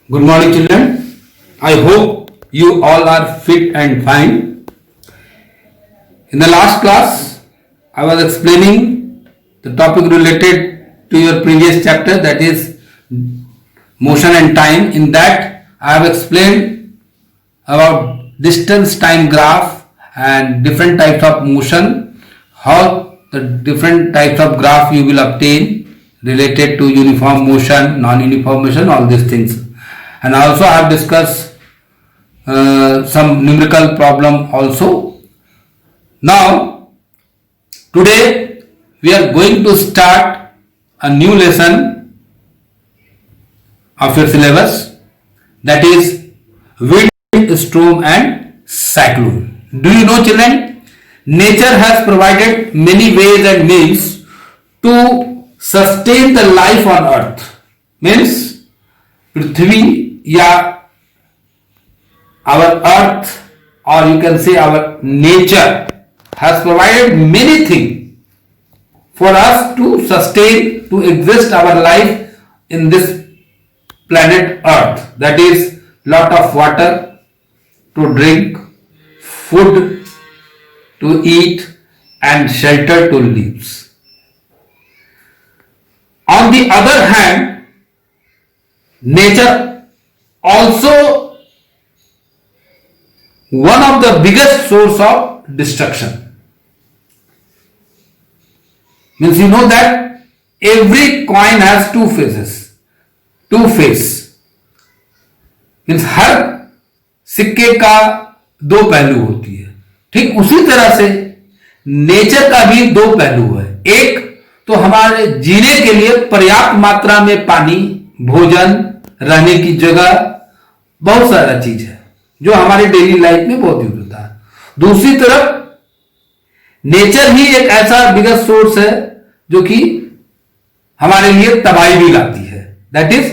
Good morning, children. I hope you all are fit and fine. In the last class, I was explaining the topic related to your previous chapter, that is motion and time. In that, I have explained about distance time graph and different types of motion, how the different types of graph you will obtain related to uniform motion, non-uniform motion, all these things. And also I have discussed some numerical problem also. Now today we are going to start a new lesson of your syllabus, that is wind, storm and cyclone. Do you know, children, nature has provided many ways and means to sustain the life on earth. Means पृथ्वी या our earth, or you can say our nature, has provided many things for us to sustain, to exist our life in this planet earth. That is lot of water to drink, food to eat and shelter to live. On the other hand, nature also one of the biggest source of destruction. Means you know that every coin has two faces, two face. Means हर सिक्के का दो पहलू होती है. ठीक उसी तरह से नेचर का भी दो पहलू है. एक तो हमारे जीने के लिए पर्याप्त मात्रा में पानी, भोजन, रहने की जगह, बहुत सारा चीज है जो हमारे डेली लाइफ में बहुत यूज होता है. दूसरी तरफ नेचर ही एक ऐसा बिगेस्ट सोर्स है जो कि हमारे लिए तबाही भी लाती है. That is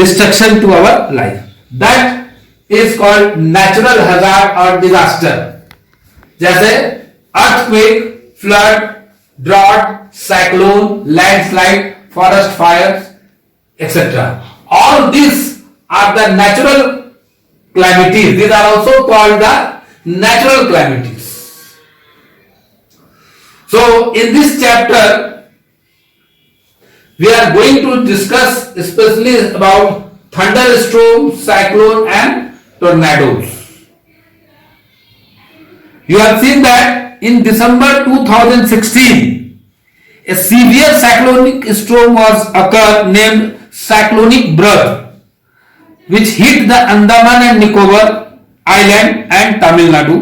destruction to our life. That is called natural hazard और डिजास्टर. जैसे earthquake, flood, drought, cyclone, landslide, forest fires, etc. All these are the natural calamities. These are also called the natural calamities. So in this chapter we are going to discuss especially about thunderstorm, cyclone and tornadoes. You have seen that in December 2016 a severe cyclonic storm was occurred named cyclonic brush, which hit the Andaman and Nicobar Island and Tamil Nadu,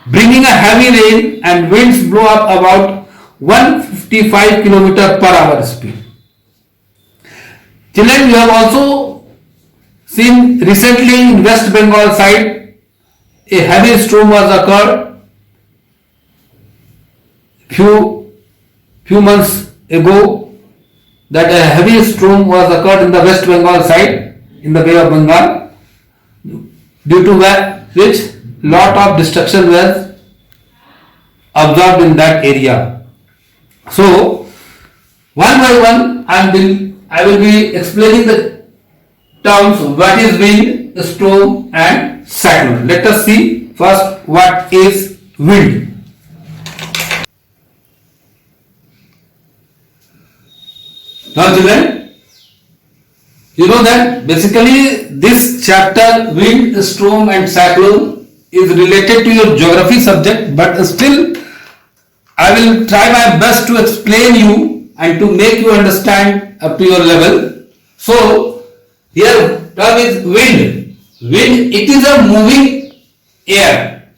bringing a heavy rain and winds blow up about 155 km/h speed. Children, you have also seen recently in West Bengal side a heavy storm was occurred few months ago, that a heavy storm was occurred in the West Bengal side in the Bay of Bengal, due to which lot of destruction was observed in that area. So one by one I will be explaining the terms what is wind, storm and cyclone. Let us see first what is wind. Now children, you know that basically this chapter wind, storm and cyclone is related to your geography subject, but still I will try my best to explain you and to make you understand up to your level. So here term is wind. Wind, it is a moving air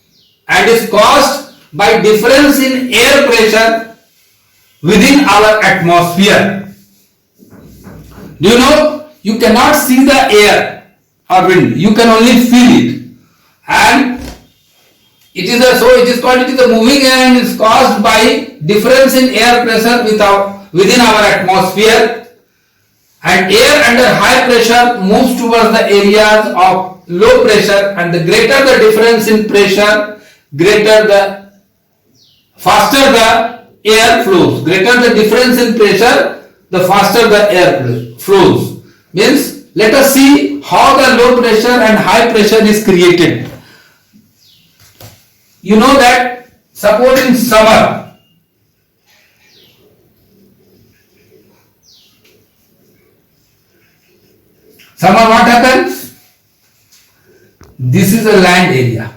and is caused by difference in air pressure within our atmosphere. Do you know, you cannot see the air or wind, you can only feel it, and it is a moving air and is caused by difference in air pressure within our atmosphere, and air under high pressure moves towards the areas of low pressure, and the greater the difference in pressure, faster the air flows. Greater the difference in pressure, the faster the air flows. Means let us see how the low pressure and high pressure is created. You know that suppose in summer, what happens? This is a land area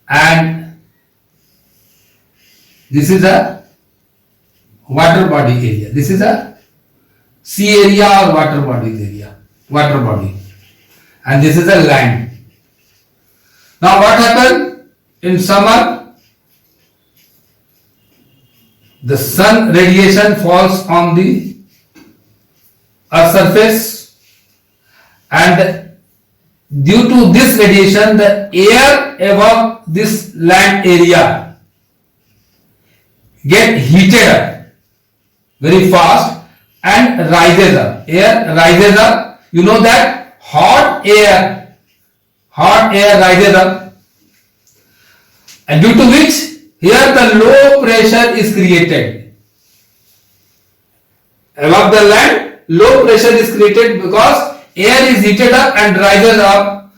and this is a water body area. This is a sea area or water body, and this is a land. Now what happens in summer? The sun radiation falls on the earth surface, and due to this radiation the air above this land area get heated up very fast and rises up. Air rises up. You know that hot air rises up, and due to which here the low pressure is created. Above the land, low pressure is created because air is heated up and rises up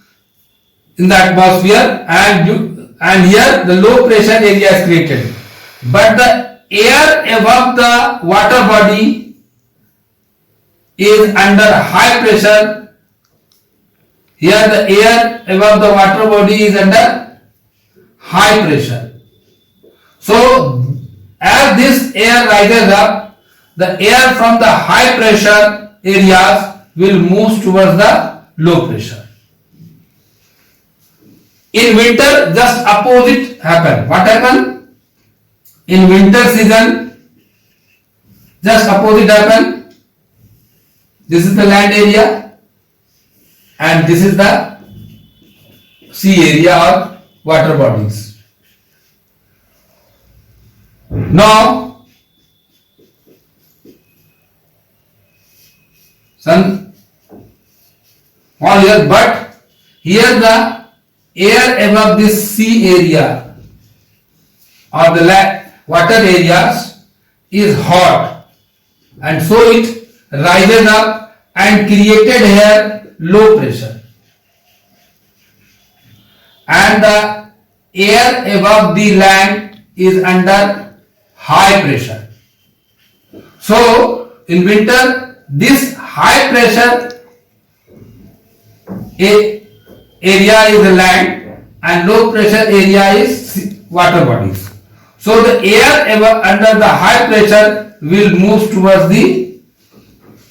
in the atmosphere, and here the low pressure area is created. But the air above the water body is under high pressure. Here the air above the water body is under high pressure. So as this air rises up, the air from the high pressure areas will move towards the low pressure. In winter, just opposite happen. What happen? In winter season, just opposite happen. This is the land area and this is the sea area or water bodies. Now, sun all here, but here the air above this sea area or the water areas is hot, and so it rises up and created here low pressure, and the air above the land is under high pressure. So in winter this high pressure area is the land and low pressure area is water bodies. So the air under the high pressure will move towards the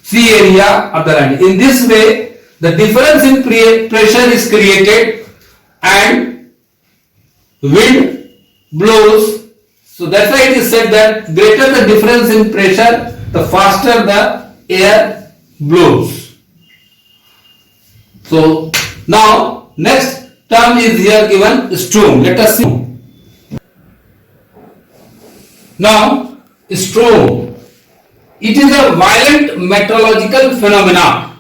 sea area of the land. In this way, the difference in pressure is created and wind blows. So that's why it is said that greater the difference in pressure, the faster the air blows. So now next term is here given, storm. Let us see. Now storm, it is a violent meteorological phenomena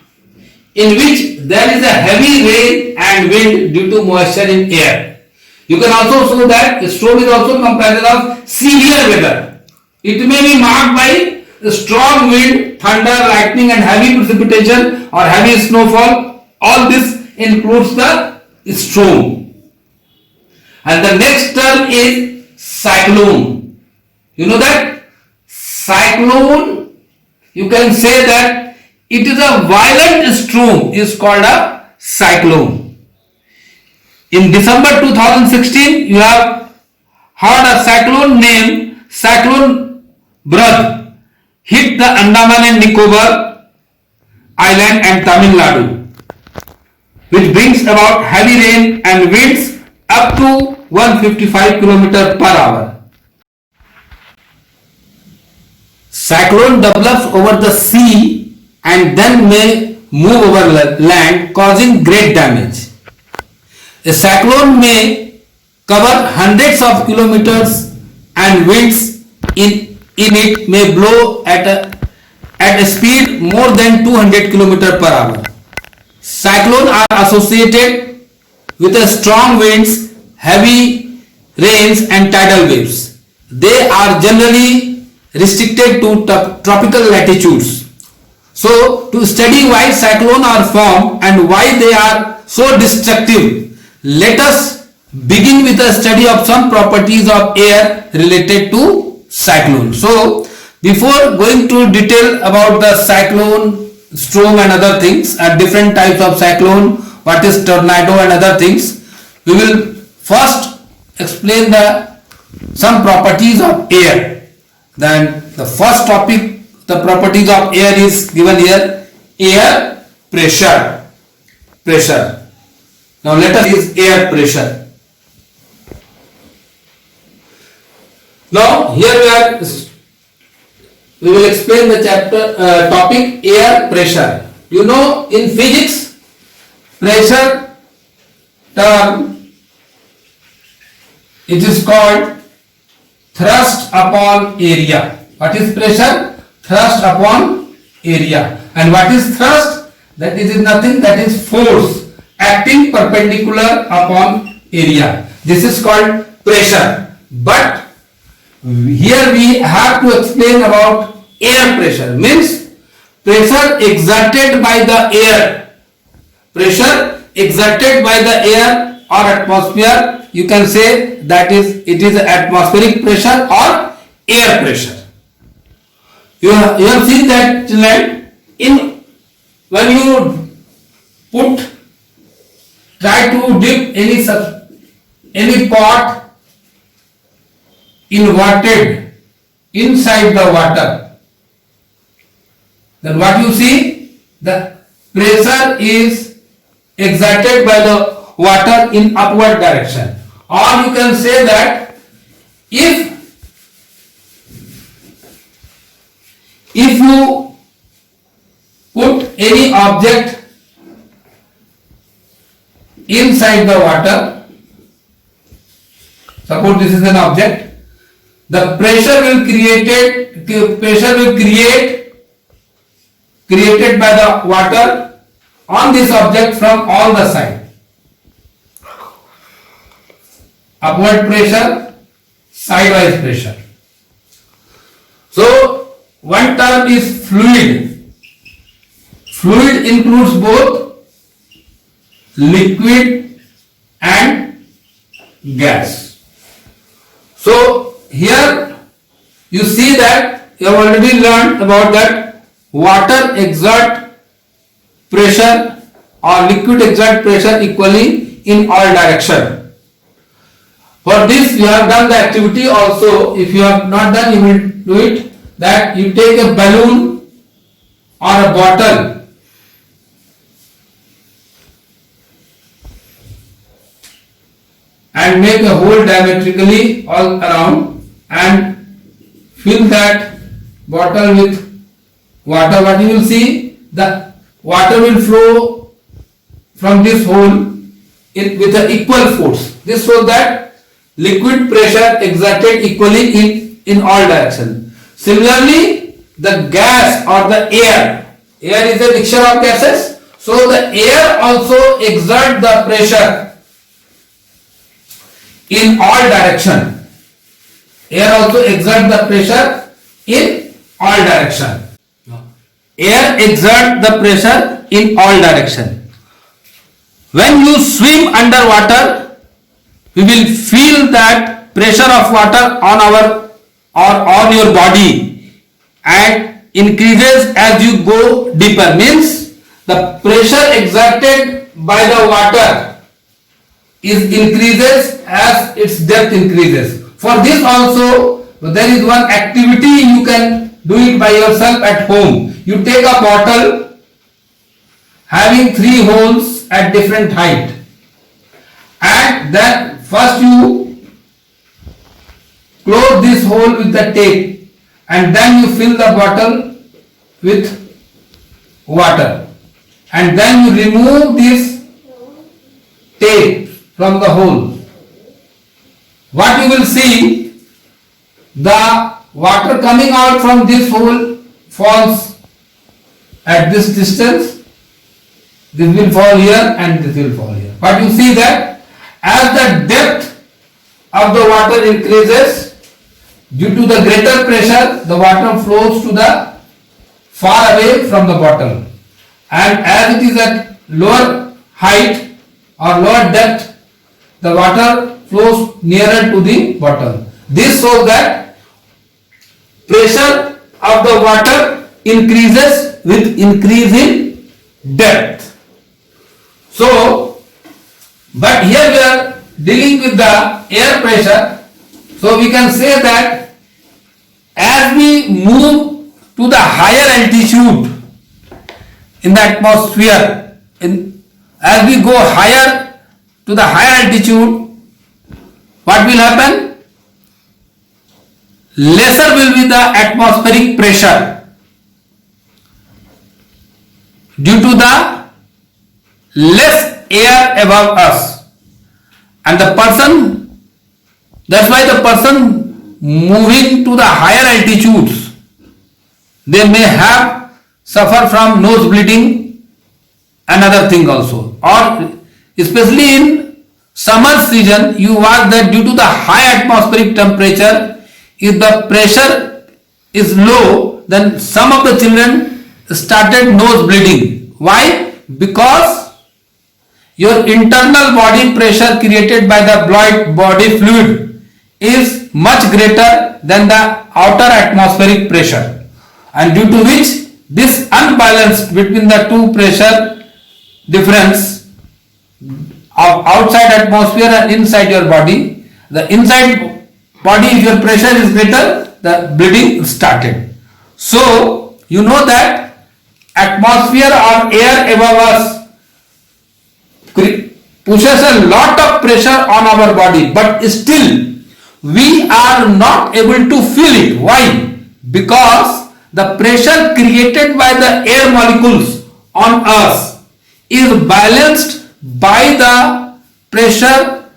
in which there is a heavy rain and wind due to moisture in air. You can also show that storm is also comprised of severe weather. It may be marked by strong wind, thunder, lightning and heavy precipitation or heavy snowfall. All this includes the storm. And the next term is cyclone. You know that cyclone, you can say that it is a violent storm is called a cyclone. In December 2016, you have heard a cyclone named Cyclone Brad hit the Andaman and Nicobar Island and Tamil Nadu, which brings about heavy rain and winds up to 155 km per hour. Cyclone develops over the sea and then may move over land, causing great damage. A cyclone may cover hundreds of kilometers and winds in it may blow at a speed more than 200 km per hour. Cyclones are associated with strong winds, heavy rains and tidal waves. They are generally restricted to tropical latitudes. So to study why cyclone are formed and why they are so destructive, let us begin with a study of some properties of air related to cyclone. So before going to detail about the cyclone, storm and other things and different types of cyclone, what is tornado and other things, we will first explain some properties of air. Then the first topic, the properties of air is given here, air pressure. Pressure. Now let us use air pressure. Now here we will explain the topic air pressure. You know, in physics, pressure term, it is called thrust upon area. What is pressure? Thrust upon area. And what is thrust? That is nothing, that is force acting perpendicular upon area. This is called pressure. But here we have to explain about air pressure. Means pressure exerted by the air. Pressure exerted by the air or atmosphere, you can say that it is atmospheric pressure or air pressure. You have seen that when you try to dip any pot inverted inside the water, then what you see, the pressure is exerted by the water in upward direction. Or you can say that if you put any object inside the water, suppose this is an object, the pressure will created by the water on this object from all the sides. Upward pressure, sidewise pressure. So one term is fluid. Fluid includes both liquid and gas. So here you see that you have already learned about that water exert pressure or liquid exert pressure equally in all direction. For this you have done the activity also. If you have not done, you will do it, that you take a balloon or a bottle and make a hole diametrically all around and fill that bottle with water. What you will see, the water will flow from this hole with an equal force. This shows that liquid pressure exerted equally in all directions. Similarly, the gas or the air is a mixture of gases, so the air also exerts the pressure in all direction. Air also exerts the pressure in all direction. Air exerts the pressure in all direction. When you swim underwater, we will feel that pressure of water on your body and increases as you go deeper. Means the pressure exerted by the water increases as its depth increases. For this also there is one activity you can do it by yourself at home. You take a bottle having 3 holes at different height, and then first you close this hole with the tape and then you fill the bottle with water and then you remove this tape from the hole. What you will see, the water coming out from this hole falls at this distance. This will fall here and this will fall here. But you see that as the depth of the water increases, due to the greater pressure, the water flows to the far away from the bottle, and as it is at lower height or lower depth, the water flows nearer to the bottle. This shows that pressure of the water increases with increase in depth. So, but here we are dealing with the air pressure. So we can say that as we move to the higher altitude in the atmosphere, as we go higher to the higher altitude, what will happen? Lesser will be the atmospheric pressure due to the less air above us, and the person, that's why the person moving to the higher altitudes, they may have suffer from nose bleeding and other thing also, or especially in summer season you watch that due to the high atmospheric temperature, if the pressure is low, then some of the children started nose bleeding. Why? Because your internal body pressure created by the body fluid is much greater than the outer atmospheric pressure, and due to which this unbalance between the two pressure difference of outside atmosphere and inside your body, the inside body, if your pressure is greater, the bleeding started. So you know that atmosphere or air above us pushes a lot of pressure on our body, but still we are not able to feel it. Why? Because the pressure created by the air molecules on us is balanced by the pressure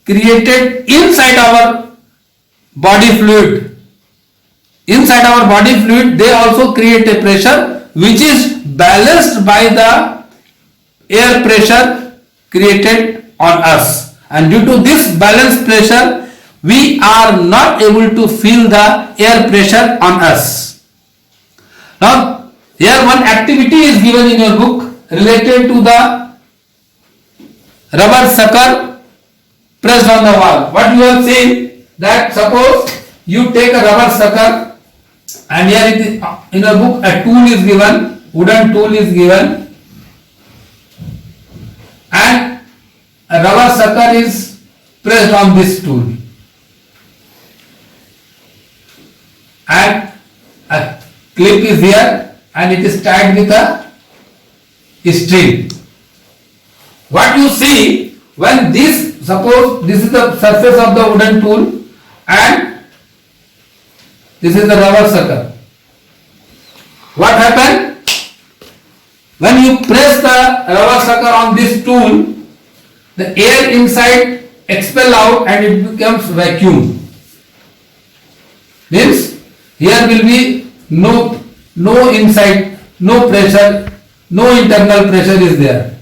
created inside our body fluid. Inside our body fluid, they also create a pressure which is balanced by the air pressure created on us, and due to this balanced pressure we are not able to feel the air pressure on us. Now here one activity is given in your book related to the rubber sucker pressed on the wall. What you have seen, that suppose you take a rubber sucker, and here it is, in your book a tool is given, wooden tool is given, and a rubber sucker is pressed on this tool, and a clip is here and it is tied with a string. What you see, when this, suppose this is the surface of the wooden tool and this is the rubber sucker. What happened? When you press the rubber sucker on this tool, the air inside expel out and it becomes vacuum. Means here will be no inside, no pressure, no internal pressure is there.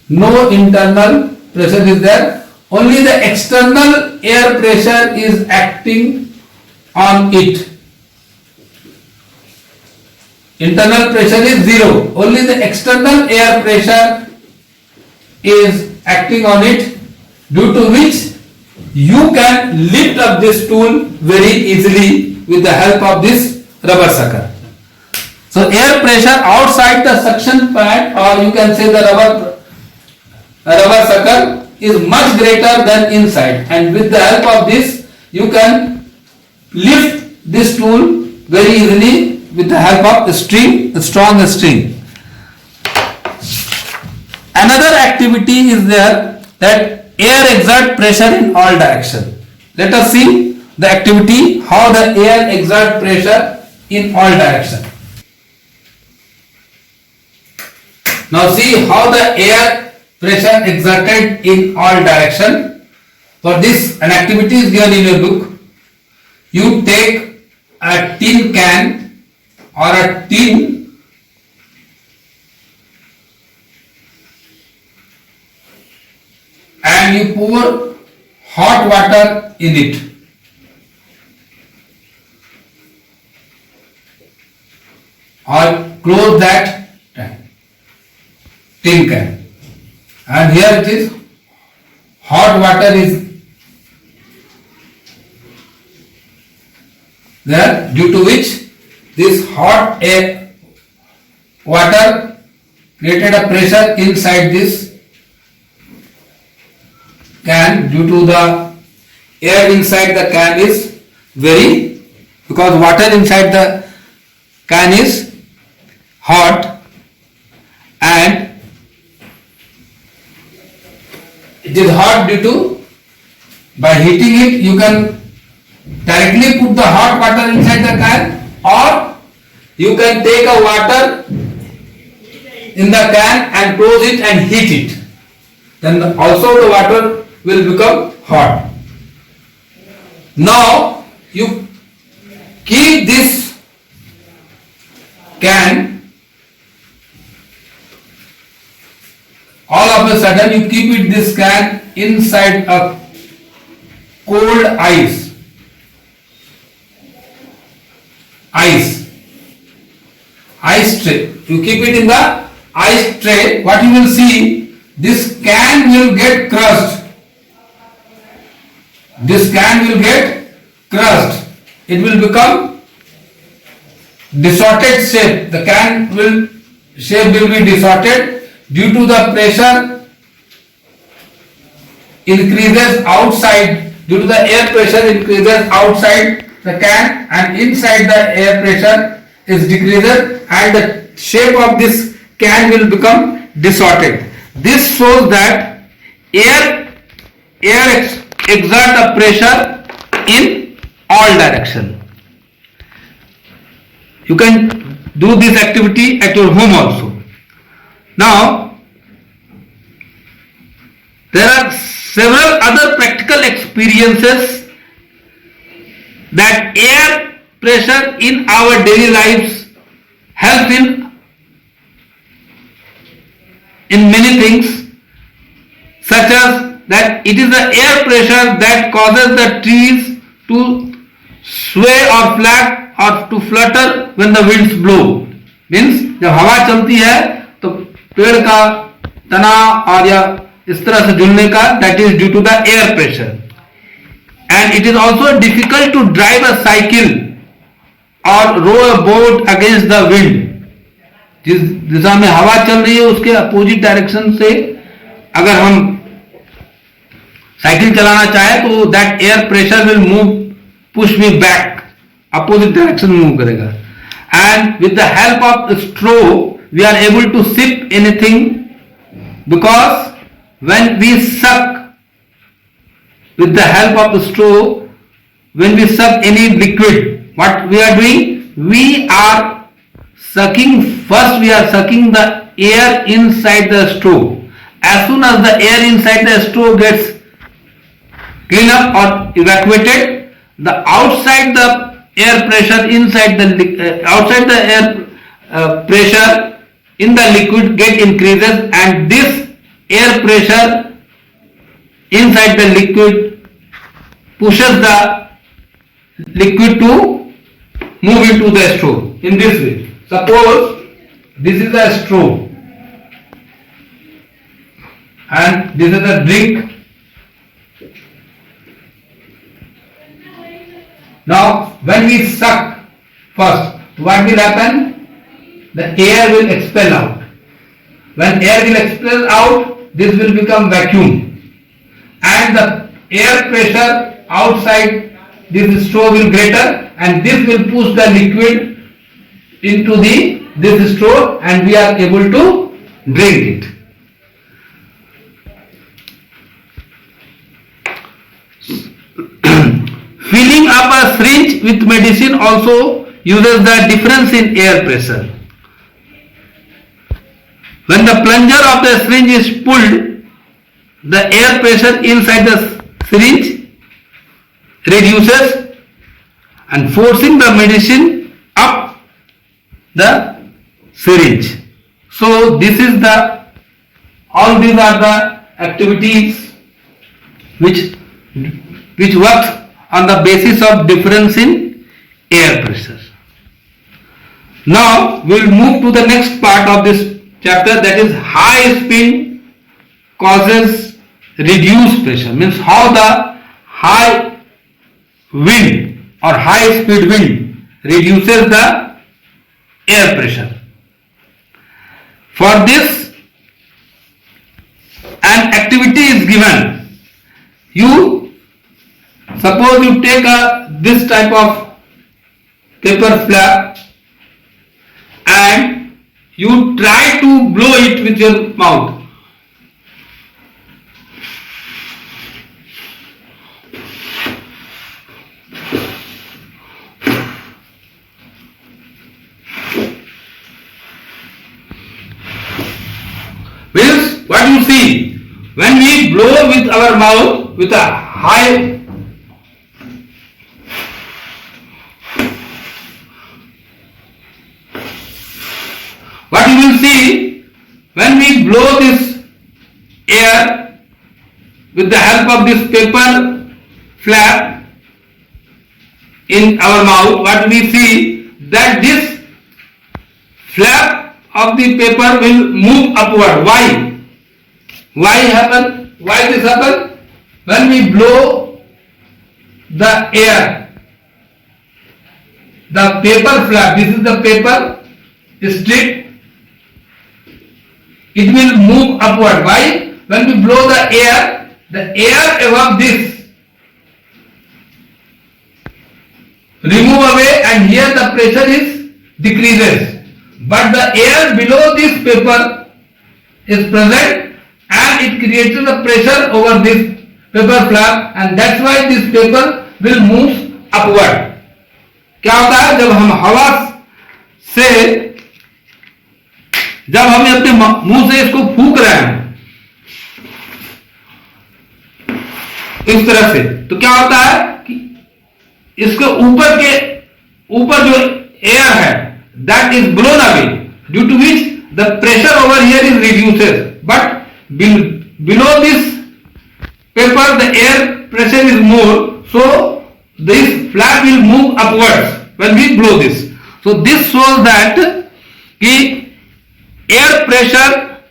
No internal pressure is there. Only the external air pressure is acting on it. Internal pressure is zero. Only the external air pressure is acting on it, due to which you can lift up this tool very easily with the help of this rubber sucker. So air pressure outside the suction pad, or you can say the rubber sucker, is much greater than inside, and with the help of this you can lift this tool very easily with the help of a strong string. Another activity is there, that air exert pressure in all direction. Let us see the activity, how the air exert pressure in all direction. Now see how the air pressure exerted in all direction. For this, an activity is given in your book. You take a tin can or a tin and you pour hot water in it. or close that tin can. And here it is, hot water is there, due to which this hot air water created a pressure inside this can. Due to the air inside the can is very, because water inside the can is hot, and it is hot due to, by heating it you can directly put the hot water inside the can, or you can take a water in the can and close it and heat it. Then also the water will become hot. Now you keep this can, all of a sudden you keep it, this can, inside a cold ice tray. You keep it in the ice tray. What you will see, this can will get crushed. This can will get crushed. It will become distorted shape. The can will shape will be distorted due to the pressure increases outside. Due to the air pressure increases outside the can, and inside the air pressure is decreases, and the shape of this can will become distorted. This shows that air exert a pressure in all direction. You can do this activity at your home also. Now, there are several other practical experiences that air pressure in our daily lives help in many things, such as that it is the air pressure that causes the trees to sway or flap or to flutter when the winds blow. Means जब हवा चलती है तो पेड़ का तना और या इस तरह से झूलने का, that is due to the air pressure. And it is also difficult to drive a cycle or row a boat against the wind. जिस दिशा में हवा चल रही है उसके अपोजिट डायरेक्शन से अगर हम साइकिल चलाना चाहे तो that air pressure will move, push me back, opposite direction में मूव करेगा. And with the help of straw we are able to sip anything, because when we suck with the help of the straw, when we suck any liquid, what we are doing? We are sucking, first we are sucking the air inside the straw. As soon as the air inside the straw gets cleaned up or evacuated, the outside the air pressure inside the outside the air pressure in the liquid get increases, and this air pressure inside the liquid pushes the liquid to move into the straw in this way. Suppose this is a straw and this is a drink. Now when we suck first, what will happen? The air will expel out. When air will expel out, this will become vacuum, and the air pressure outside this straw will greater, and this will push the liquid into this straw, and we are able to drink it. Filling up a syringe with medicine also uses the difference in air pressure. When the plunger of the syringe is pulled, the air pressure inside the syringe reduces and forcing the medicine up the syringe. So this is all these are the activities which works on the basis of difference in air pressure. Now we will move to the next part of this chapter, that is high spin causes reduced pressure. Means how the high wind or high speed wind reduces the air pressure. For this, an activity is given. You suppose you take this type of paper flap and you try to blow it with your mouth. Means what you see, when we blow with our mouth with a high what you will see, when we blow this air with the help of this paper flap in our mouth, what we see, that this flap of the paper will move upward. Why? Why happen? Why this happen? When we blow the air, the paper flap, this is the paper strip, it will move upward. Why? When we blow the air above this remove away, and here the pressure is decreases. But the air below this paper is present and it creates a pressure over this paper flap, and that's why this paper will move upward. क्या होता है, जब हम हवा से, जब हम अपने मुंह से इसको फूंक रहे हैं इस तरह से, तो क्या होता है कि इसके ऊपर जो एयर है, that is blown away, due to which the pressure over here is reduces, but below this paper the air pressure is more, so this flap will move upwards when we blow this. So this shows that ki air pressure,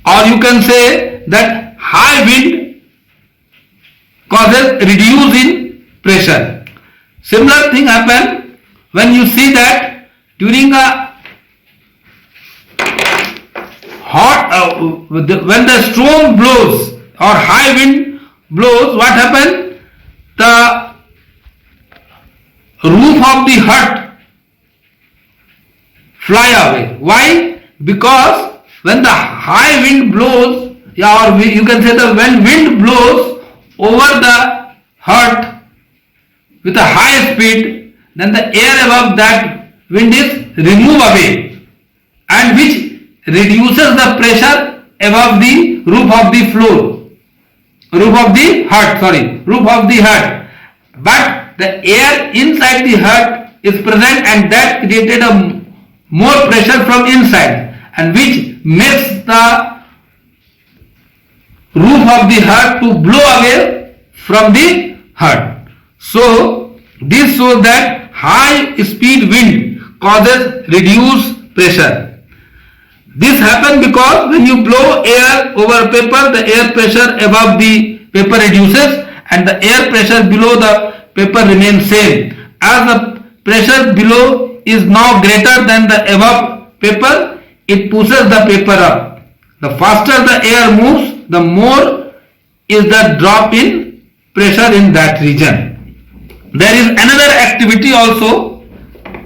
or you can say that high wind causes reduce in pressure. Similar thing happen when you see that during a hot when the storm blows or high wind blows, what happens? The roof of the hut fly away. Why? Because when the high wind blows, or you can say that when wind blows over the hut with a high speed, then the air above that wind is removed away, and which reduces the pressure above the roof of the hut. But the air inside the hut is present, and that created a more pressure from inside, and which makes the roof of the hut to blow away from the hut. So this shows that high speed wind causes reduced pressure. This happens because when you blow air over paper, the air pressure above the paper reduces and the air pressure below the paper remains same. As the pressure below is now greater than the above paper, it pushes the paper up. The faster the air moves, the more is the drop in pressure in that region. There is another activity also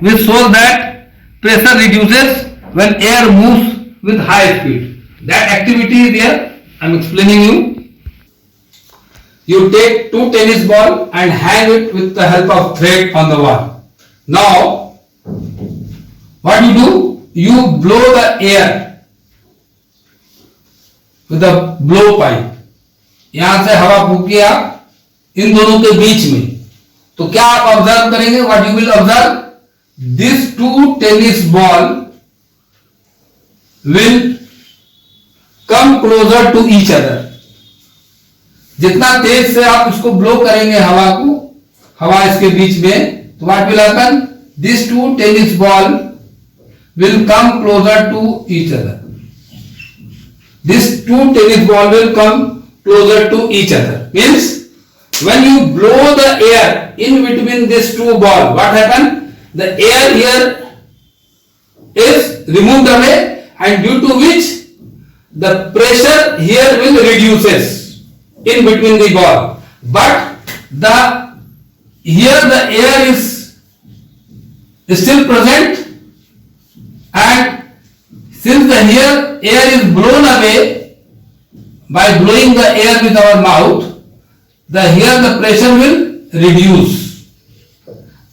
which shows that pressure reduces when air moves with high speed. That activity is here. I am explaining you. You take two tennis balls and hang it with the help of thread on the wall. Now, what you do? You blow the air with a blow pipe. यहां से हवा फूकी आप इन दोनों के बीच में, तो क्या आप ऑब्जर्व करेंगे? What you will observe? This two tennis ball will come closer to each other. जितना तेज से आप इसको ब्लो करेंगे हवा को, हवा इसके बीच में, तो what will happen? these two tennis ball will come closer to each other. These two tennis ball will come closer to each other. Means when you blow the air in between these two balls, what happens? The air here is removed away, and due to which the pressure here will reduces in between the ball. But here the air is still present, and since the here air is blown away by blowing the air with our mouth, here the pressure will reduce.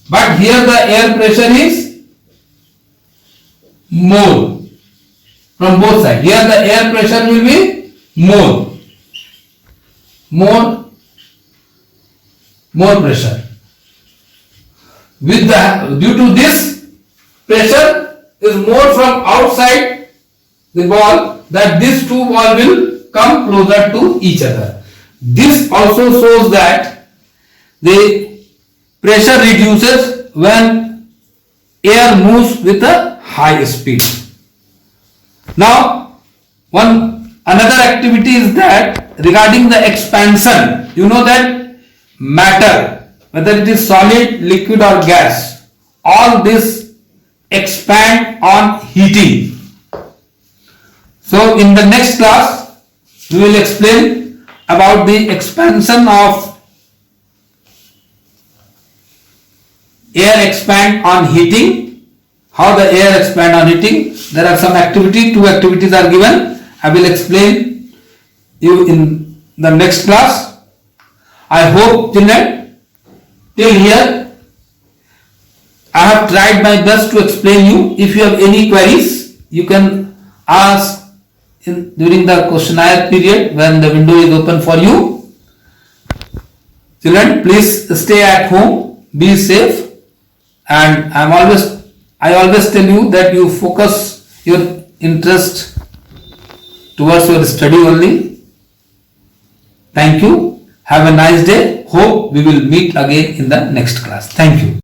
But here the air pressure is more from both sides. Here the air pressure will be more pressure. Due to this, pressure is more from outside the ball, that these two balls will come closer to each other. This also shows that the pressure reduces when air moves with a high speed. Now, another activity is that regarding the expansion. You know that matter, whether it is solid, liquid or gas, all this expand on heating. So in the next class we will explain about the expansion of air expand on heating, how the air expand on heating. There are some activity, 2 activities are given. I will explain you in the next class. I hope children till here I have tried my best to explain you. If you have any queries, you can ask during the questionnaire period when the window is open for you. Children, please stay at home, be safe, and I always tell you that you focus your interest towards your study only. Thank you. Have a nice day. Hope we will meet again in the next class. Thank you.